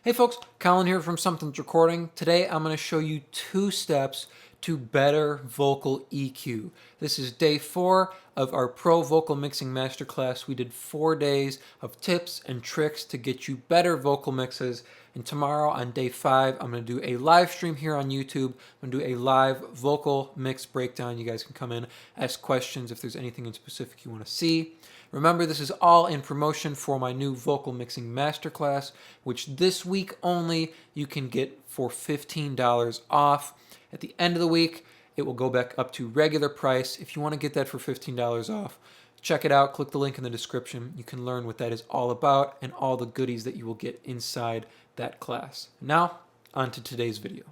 Hey folks, Colin here from Sumthins Recording. Today I'm going to show you 2 steps to better vocal EQ. This is day 4 of our Pro Vocal Mixing Masterclass. We did 4 days of tips and tricks to get you better vocal mixes. And tomorrow on day 5, I'm going to do a live stream here on YouTube. I'm going to do a live vocal mix breakdown. You guys can come in, ask questions if there's anything in specific you want to see. Remember, this is all in promotion for my new vocal mixing masterclass, which this week only you can get for $15 off. At the end of the week, it will go back up to regular price. If you want to get that for $15 off, check it out. Click the link in the description. You can learn what that is all about and all the goodies that you will get inside that class. Now, on to today's video.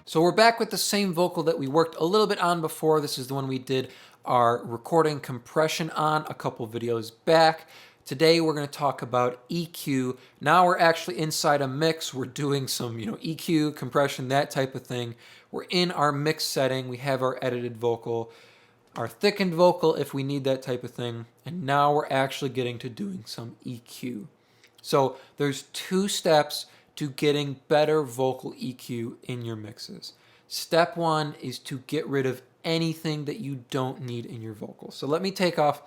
So we're back with the same vocal that we worked a little bit on before. This is the one we did our recording compression on a couple videos back. Today we're going to talk about EQ. Now we're actually inside a mix. We're doing some, EQ, compression, that type of thing. We're in our mix setting. We have our edited vocal, our thickened vocal if we need that type of thing. And now we're actually getting to doing some EQ. So there's 2 steps to getting better vocal EQ in your mixes. Step 1 is to get rid of anything that you don't need in your vocal. So let me take off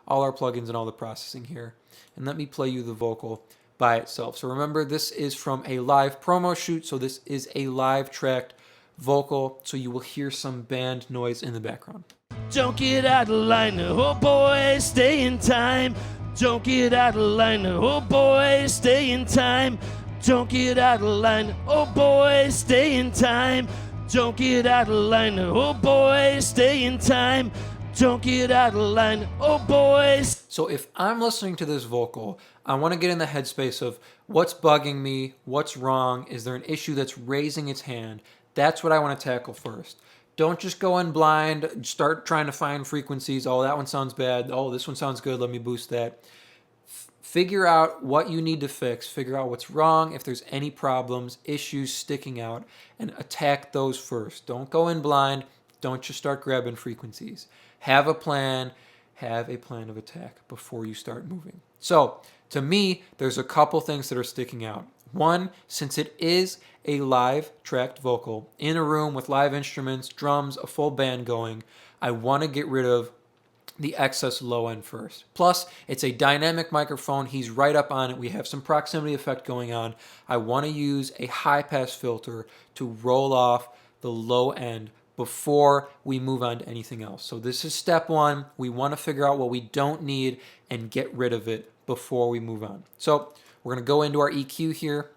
all our plugins and all the processing here, and let me play you the vocal by itself. So remember, this is from a live promo shoot, so this is a live tracked vocal, so you will hear some band noise in the background. Don't get out of line, oh boy, stay in time. Don't get out of line, oh boy, stay in time. Don't get out of line, oh boy, stay in time. Don't get out of line, oh boy, stay in time. Don't get out of line, oh boys. So if I'm listening to this vocal, I want to get in the headspace of what's bugging me, what's wrong, is there an issue that's raising its hand? That's what I want to tackle first. Don't just go in blind, start trying to find frequencies. Oh, that one sounds bad. Oh, this one sounds good. Let me boost that. Figure out what you need to fix, figure out what's wrong, if there's any problems, issues sticking out, and attack those first. Don't go in blind. Don't just start grabbing frequencies. Have a plan of attack before you start moving. So, to me, there's a couple things that are sticking out. One, since it is a live tracked vocal in a room with live instruments, drums, a full band going, I want to get rid of the excess low end first. Plus, it's a dynamic microphone. He's right up on it. We have some proximity effect going on. I want to use a high pass filter to roll off the low end before we move on to anything else. So this is step 1. We want to figure out what we don't need and get rid of it before we move on. So we're going to go into our EQ here,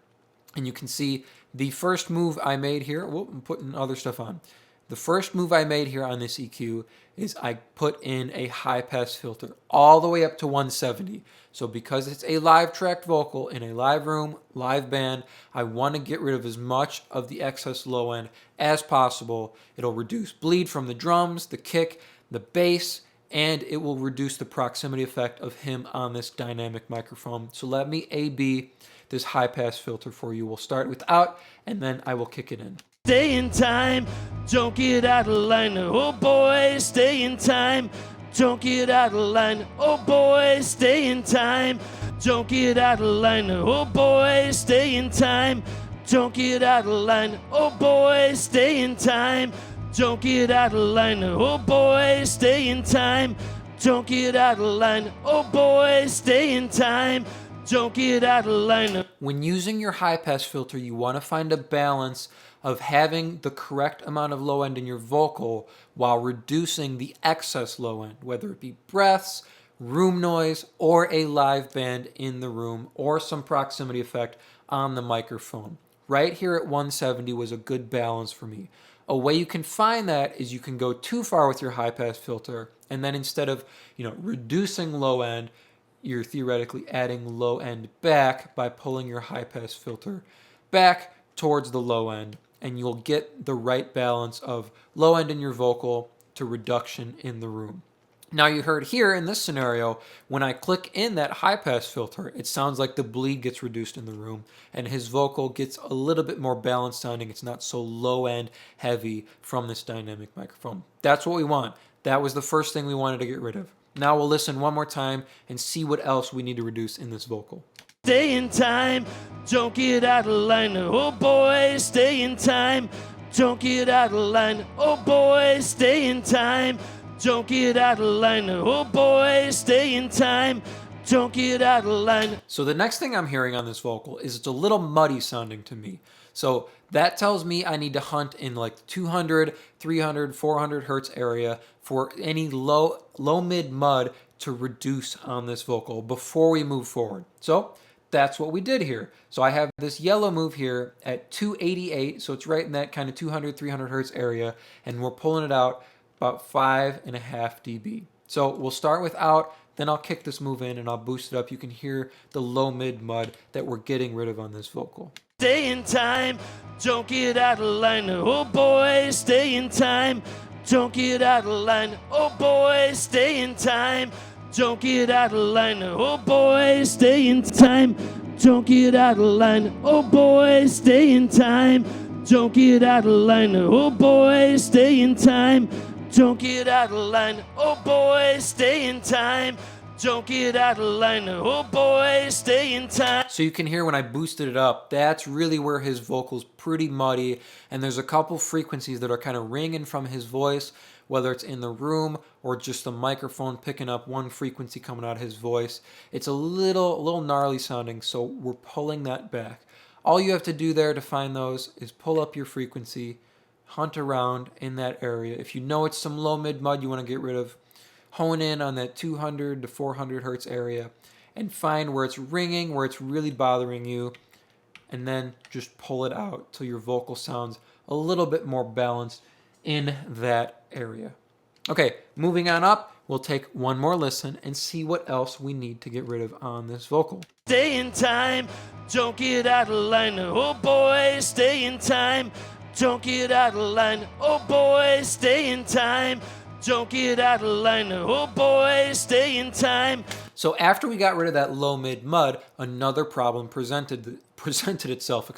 and you can see the first move I made here. Whoop, I'm putting other stuff on. The first move I made here on this EQ is I put in a high pass filter all the way up to 170. So because it's a live tracked vocal in a live room, live band, I want to get rid of as much of the excess low end as possible. It'll reduce bleed from the drums, the kick, the bass, and it will reduce the proximity effect of him on this dynamic microphone. So let me A/B this high pass filter for you. We'll start without, and then I will kick it in. Stay in time, don't get out of line, oh boy, stay in time. Don't get out of line, oh boy, stay in time. Don't get out of line, oh boy, stay in time. Don't get out of line, oh boy, stay in time. Don't get out of line, oh boy, stay in time. Don't get out of line, oh boy, stay in time. Don't get out of line. When using your high pass filter, you want to find a balance of having the correct amount of low end in your vocal while reducing the excess low end, whether it be breaths, room noise, or a live band in the room, or some proximity effect on the microphone. Right here at 170 was a good balance for me. A way you can find that is you can go too far with your high pass filter, and then instead of reducing low end, you're theoretically adding low end back by pulling your high pass filter back towards the low end, and you'll get the right balance of low end in your vocal to reduction in the room. Now you heard here in this scenario, when I click in that high pass filter, it sounds like the bleed gets reduced in the room and his vocal gets a little bit more balanced sounding. It's not so low end heavy from this dynamic microphone. That's what we want. That was the first thing we wanted to get rid of. Now we'll listen one more time and see what else we need to reduce in this vocal. Stay in time, don't get out of line. Oh boy, stay in time, don't get out of line. Oh boy, stay in time, don't get out of line. Oh boy, stay in time, don't get out of line. So the next thing I'm hearing on this vocal is it's a little muddy sounding to me. So that tells me I need to hunt in like 200, 300, 400 hertz area for any low mid mud to reduce on this vocal before we move forward. So that's what we did here. So I have this yellow move here at 288, so it's right in that kind of 200, 300 hertz area, and we're pulling it out about 5.5 dB. So we'll start with out, then I'll kick this move in and I'll boost it up. You can hear the low mid mud that we're getting rid of on this vocal. Stay in time, don't get out of line. Oh boy, stay in time, don't get out of line. Oh boy, stay in time, don't get out of line. Oh boy, stay in time, don't get out of line. Oh boy, stay in time, don't get out of line. Oh boy, stay in time, don't get out of line. Oh boy, stay in time, don't get out of line. Oh boy, stay in time. So you can hear when I boosted it up, that's really where his vocal's pretty muddy, and there's a couple frequencies that are kind of ringing from his voice, whether it's in the room or just the microphone picking up one frequency coming out of his voice. It's a little gnarly sounding, so we're pulling that back. All you have to do there to find those is pull up your frequency, hunt around in that area. If you know it's some low mid mud you want to get rid of, hone in on that 200 to 400 hertz area and find where it's ringing, where it's really bothering you, and then just pull it out till your vocal sounds a little bit more balanced in that area. Okay, moving on up, we'll take one more listen and see what else we need to get rid of on this vocal. Stay in time, don't get out of line. Oh boy, stay in time, don't get out of line. Oh boy, stay in time, don't get out of line. Oh boy, stay in time. So after we got rid of that low mid mud, another problem presented itself,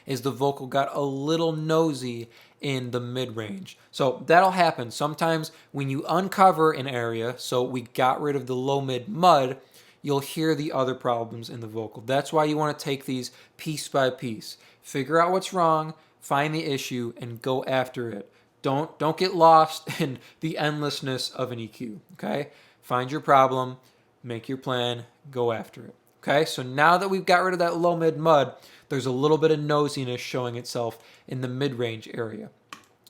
is the vocal got a little nosy in the mid range. So that'll happen sometimes when you uncover an area. So we got rid of the low mid mud, you'll hear the other problems in the vocal. That's why you want to take these piece by piece. Figure out what's wrong, find the issue, and go after it. Don't get lost in the endlessness of an EQ, okay? Find your problem, make your plan, go after it, okay? So now that we've got rid of that low mid mud, there's a little bit of nosiness showing itself in the mid-range area.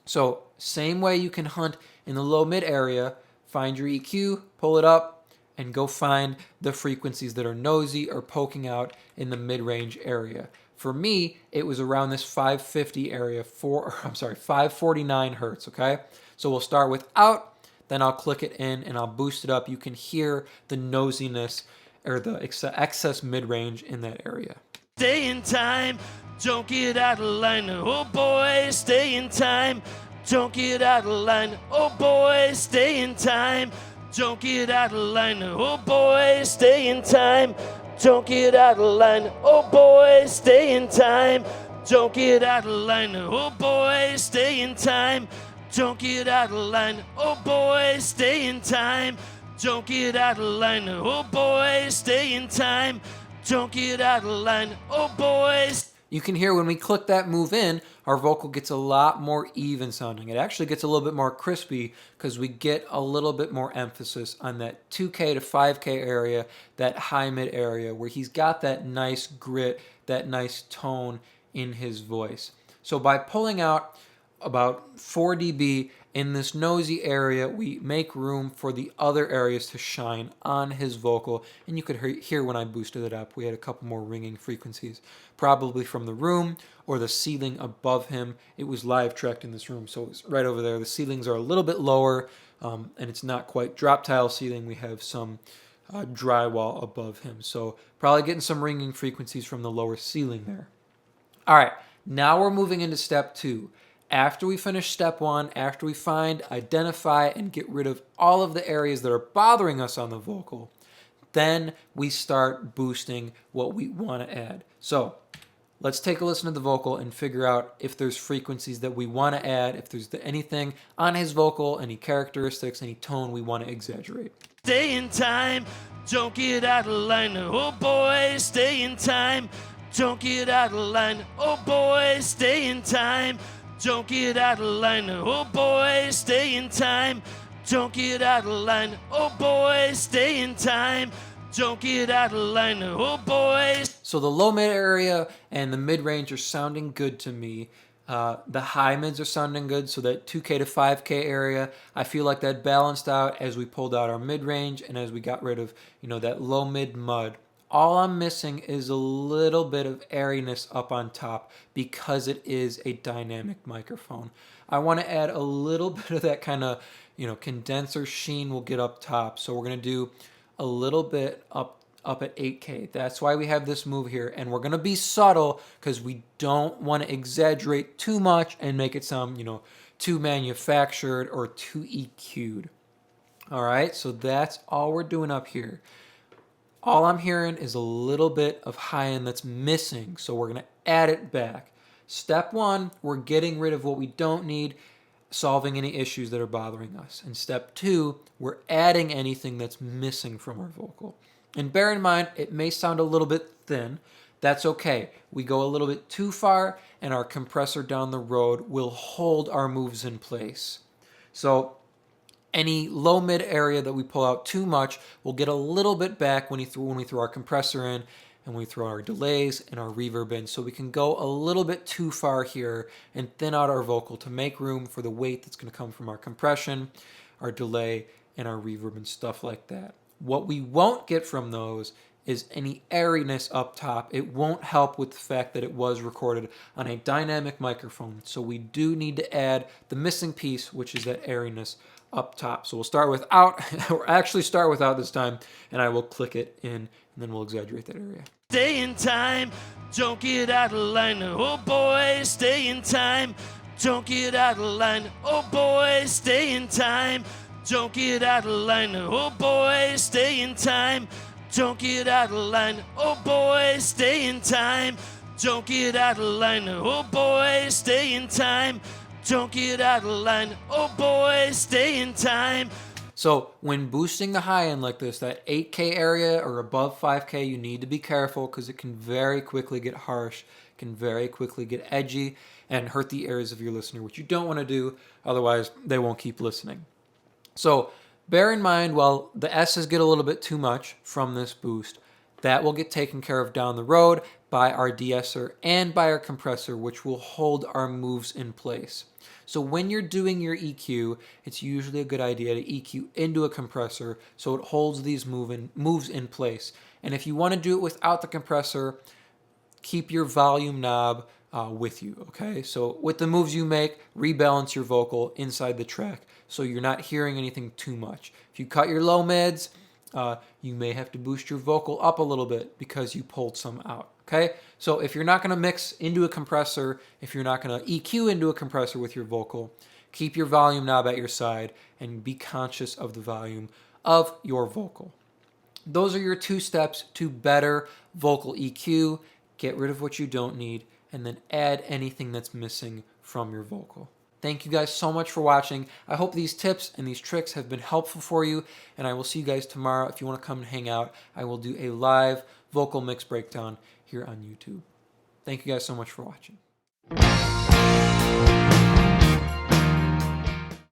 So same way you can hunt in the low mid area, find your EQ, pull it up, and go find the frequencies that are nosy or poking out in the mid-range area. For me, it was around this 550 area, 549 hertz, okay? So we'll start with out, then I'll click it in and I'll boost it up. You can hear the nosiness or the excess mid-range in that area. Stay in time, don't get out of line. Oh boy, stay in time, don't get out of line. Oh boy, stay in time, don't get out of line. Oh boy, stay in time, don't get out of line. Oh boy, stay in time, don't get out of line. Oh boy, stay in time, don't get out of line. Oh boy, stay in time, don't get out of line. Oh boy, stay in time, don't get out of line. Oh boys. You can hear when we click that move in, our vocal gets a lot more even sounding. It actually gets a little bit more crispy because we get a little bit more emphasis on that 2K to 5K area, that high mid area where he's got that nice grit, that nice tone in his voice. So by pulling out about 4 dB in this nosy area, we make room for the other areas to shine on his vocal. And you could hear when I boosted it up, we had a couple more ringing frequencies, probably from the room or the ceiling above him. It was live tracked in this room, so it was right over there. The ceilings are a little bit lower, and it's not quite drop tile ceiling. We have some drywall above him, so probably getting some ringing frequencies from the lower ceiling there. All right, now we're moving into step 2. After we finish step 1, after we find, identify, and get rid of all of the areas that are bothering us on the vocal, then we start boosting what we want to add. So let's take a listen to the vocal and figure out if there's frequencies that we want to add, if there's anything on his vocal, any characteristics, any tone we want to exaggerate. Stay in time, don't get out of line. Oh boy, stay in time, don't get out of line. Oh boy, stay in time, don't get out of line. Oh boy, stay in time, don't get out of line. Oh boy, stay in time, don't get out of line. Oh boy. So the low mid area and the mid range are sounding good to me. The high mids are sounding good, so that 2K to 5K area, I feel like that balanced out as we pulled out our mid range and as we got rid of, that low mid mud. All I'm missing is a little bit of airiness up on top because it is a dynamic microphone. I want to add a little bit of that kind of, condenser sheen will get up top. So we're going to do a little bit up at 8K. That's why we have this move here. And we're going to be subtle because we don't want to exaggerate too much and make it sound, too manufactured or too EQ'd. All right, so that's all we're doing up here. All I'm hearing is a little bit of high end that's missing, so we're going to add it back. Step one, we're getting rid of what we don't need, solving any issues that are bothering us. And step two, we're adding anything that's missing from our vocal. And bear in mind, it may sound a little bit thin. That's okay. We go a little bit too far, and our compressor down the road will hold our moves in place. So any low mid area that we pull out too much, we'll get a little bit back when we throw our compressor in and we throw our delays and our reverb in. So we can go a little bit too far here and thin out our vocal to make room for the weight that's going to come from our compression, our delay, and our reverb and stuff like that. What we won't get from those is any airiness up top. It won't help with the fact that it was recorded on a dynamic microphone. So we do need to add the missing piece, which is that airiness up top. So we'll start without, or actually start without this time, and I will click it in, and then we'll exaggerate that area. Stay in time, don't get out of line. Oh boy, stay in time, don't get out of line. Oh boy, stay in time, don't get out of line. Oh boy, stay in time, don't get out of line. Oh boy, stay in time, don't get out of line. Oh boy, stay in time, don't get out of line. Oh boy, stay in time. So when boosting the high end like this, that 8K area or above 5K, you need to be careful because it can very quickly get harsh, can very quickly get edgy and hurt the ears of your listener, which you don't want to do. Otherwise, they won't keep listening. So bear in mind, while the S's get a little bit too much from this boost, that will get taken care of down the road by our de-esser and by our compressor, which will hold our moves in place. So when you're doing your EQ, it's usually a good idea to EQ into a compressor so it holds these moves in place. And if you want to do it without the compressor, keep your volume knob with you, okay? So with the moves you make, rebalance your vocal inside the track so you're not hearing anything too much. If you cut your low mids, you may have to boost your vocal up a little bit because you pulled some out, okay? So if you're not going to mix into a compressor, if you're not going to EQ into a compressor with your vocal, keep your volume knob at your side and be conscious of the volume of your vocal. Those are your 2 steps to better vocal EQ. Get rid of what you don't need and then add anything that's missing from your vocal. Thank you guys so much for watching. I hope these tips and these tricks have been helpful for you, and I will see you guys tomorrow. If you want to come and hang out, I will do a live vocal mix breakdown here on YouTube. Thank you guys so much for watching.